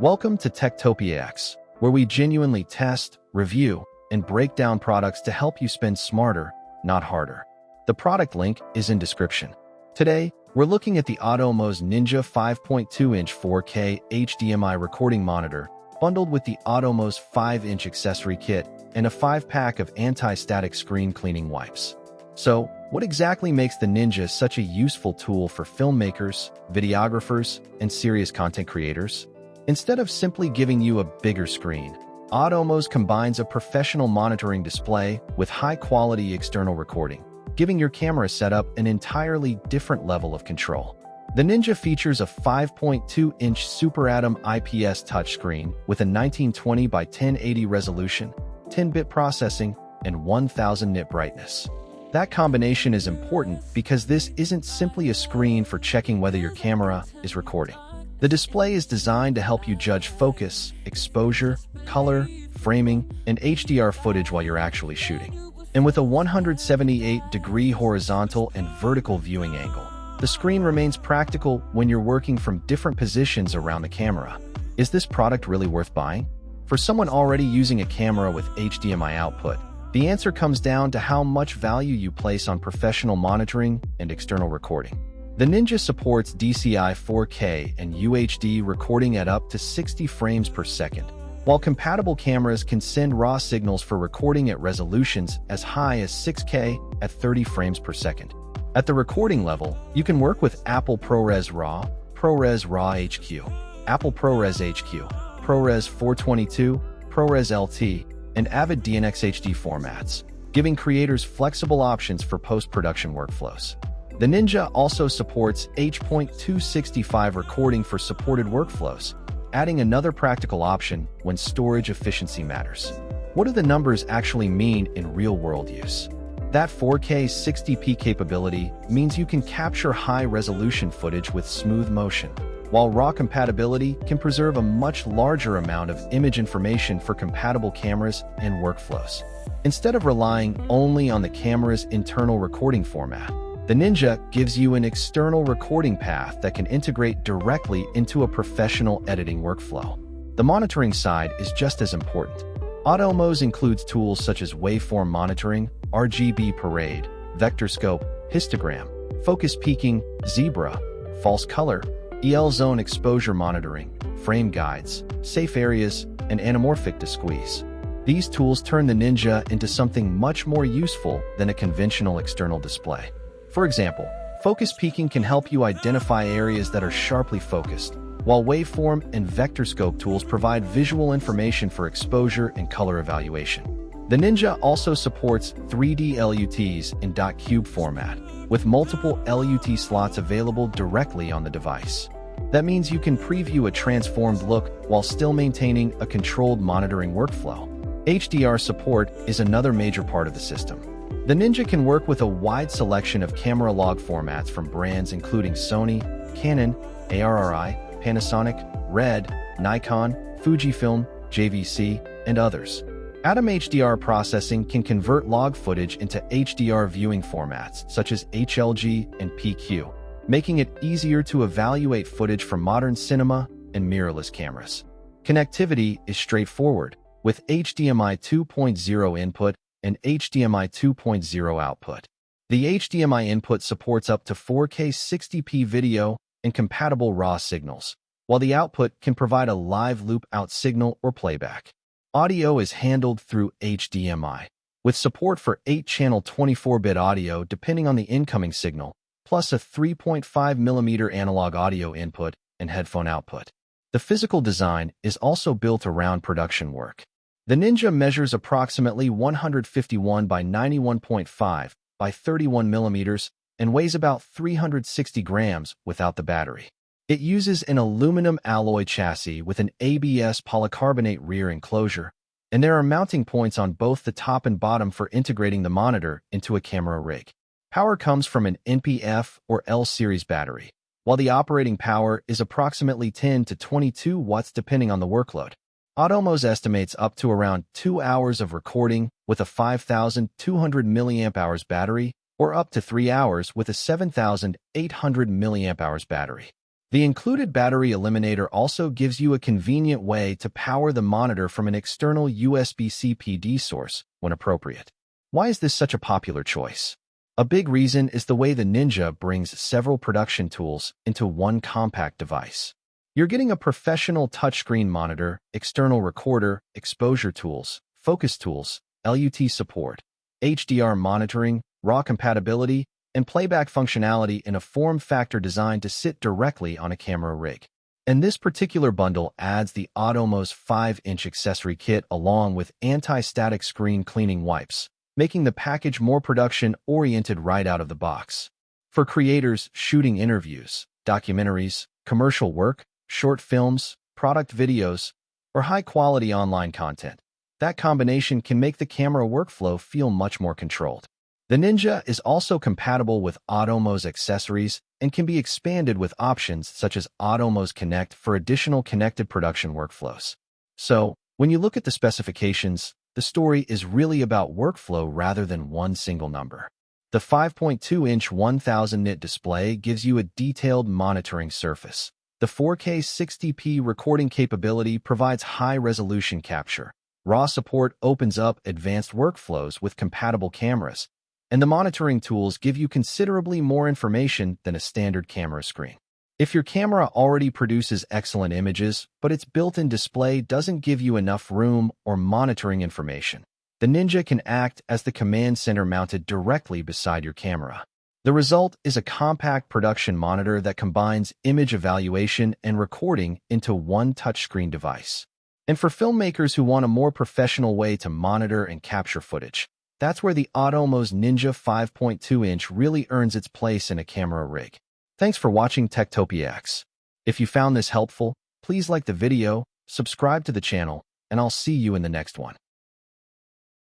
Welcome to Techtopia X, where we genuinely test, review, and break down products to help you spend smarter, not harder. The product link is in description. Today, we're looking at the Atomos Ninja 5.2-inch 4K HDMI recording monitor, bundled with the Atomos 5-inch accessory kit and a 5-pack of anti-static screen cleaning wipes. So, what exactly makes the Ninja such a useful tool for filmmakers, videographers, and serious content creators? Instead of simply giving you a bigger screen, Atomos combines a professional monitoring display with high-quality external recording, giving your camera setup an entirely different level of control. The Ninja features a 5.2-inch Super Atom IPS touchscreen with a 1920 by 1080 resolution, 10-bit processing, and 1000 nit brightness. That combination is important because this isn't simply a screen for checking whether your camera is recording. The display is designed to help you judge focus, exposure, color, framing, and HDR footage while you're actually shooting. And with a 178-degree horizontal and vertical viewing angle, the screen remains practical when you're working from different positions around the camera. Is this product really worth buying? For someone already using a camera with HDMI output, the answer comes down to how much value you place on professional monitoring and external recording. The Ninja supports DCI 4K and UHD recording at up to 60 frames per second, while compatible cameras can send RAW signals for recording at resolutions as high as 6K at 30 frames per second. At the recording level, you can work with Apple ProRes RAW, ProRes RAW HQ, Apple ProRes HQ, ProRes 422, ProRes LT, and Avid DNx HD formats, giving creators flexible options for post-production workflows. The Ninja also supports H.265 recording for supported workflows, adding another practical option when storage efficiency matters. What do the numbers actually mean in real-world use? That 4K 60p capability means you can capture high-resolution footage with smooth motion, while RAW compatibility can preserve a much larger amount of image information for compatible cameras and workflows. Instead of relying only on the camera's internal recording format, the Ninja gives you an external recording path that can integrate directly into a professional editing workflow. The monitoring side is just as important. Atomos includes tools such as waveform monitoring, RGB parade, vector scope, histogram, focus peaking, zebra, false color, EL zone exposure monitoring, frame guides, safe areas, and anamorphic to squeeze. These tools turn the Ninja into something much more useful than a conventional external display. For example, focus peaking can help you identify areas that are sharply focused, while waveform and vector scope tools provide visual information for exposure and color evaluation. The Ninja also supports 3D LUTs in .cube format, with multiple LUT slots available directly on the device. That means you can preview a transformed look while still maintaining a controlled monitoring workflow. HDR support is another major part of the system. The Ninja can work with a wide selection of camera log formats from brands including Sony, Canon, ARRI, Panasonic, Red, Nikon, Fujifilm, JVC, and others. Atom HDR processing can convert log footage into HDR viewing formats such as HLG and PQ, making it easier to evaluate footage from modern cinema and mirrorless cameras. Connectivity is straightforward, with HDMI 2.0 input and HDMI 2.0 output. The HDMI input supports up to 4K 60p video and compatible RAW signals, while the output can provide a live loop-out signal or playback. Audio is handled through HDMI, with support for 8-channel 24-bit audio depending on the incoming signal, plus a 3.5mm analog audio input and headphone output. The physical design is also built around production work. The Ninja measures approximately 151 by 91.5 by 31 millimeters and weighs about 360 grams without the battery. It uses an aluminum alloy chassis with an ABS polycarbonate rear enclosure, and there are mounting points on both the top and bottom for integrating the monitor into a camera rig. Power comes from an NPF or L-series battery, while the operating power is approximately 10 to 22 watts depending on the workload. Atomos estimates up to around 2 hours of recording with a 5,200 mAh battery or up to 3 hours with a 7,800 mAh battery. The included battery eliminator also gives you a convenient way to power the monitor from an external USB-C PD source when appropriate. Why is this such a popular choice? A big reason is the way the Ninja brings several production tools into one compact device. You're getting a professional touchscreen monitor, external recorder, exposure tools, focus tools, LUT support, HDR monitoring, RAW compatibility, and playback functionality in a form factor designed to sit directly on a camera rig. And this particular bundle adds the Atomos 5-inch accessory kit along with anti-static screen cleaning wipes, making the package more production-oriented right out of the box. For creators shooting interviews, documentaries, commercial work, short films, product videos, or high-quality online content, that combination can make the camera workflow feel much more controlled. The Ninja is also compatible with Atomos accessories and can be expanded with options such as Atomos Connect for additional connected production workflows. So, when you look at the specifications, the story is really about workflow rather than one single number. The 5.2-inch 1000 nit display gives you a detailed monitoring surface. The 4K 60p recording capability provides high-resolution capture. RAW support opens up advanced workflows with compatible cameras, and the monitoring tools give you considerably more information than a standard camera screen. If your camera already produces excellent images, but its built-in display doesn't give you enough room or monitoring information, the Ninja can act as the command center mounted directly beside your camera. The result is a compact production monitor that combines image evaluation and recording into one touchscreen device. And for filmmakers who want a more professional way to monitor and capture footage, that's where the Atomos Ninja 5.2-inch really earns its place in a camera rig. Thanks for watching Techtopia X. If you found this helpful, please like the video, subscribe to the channel, and I'll see you in the next one.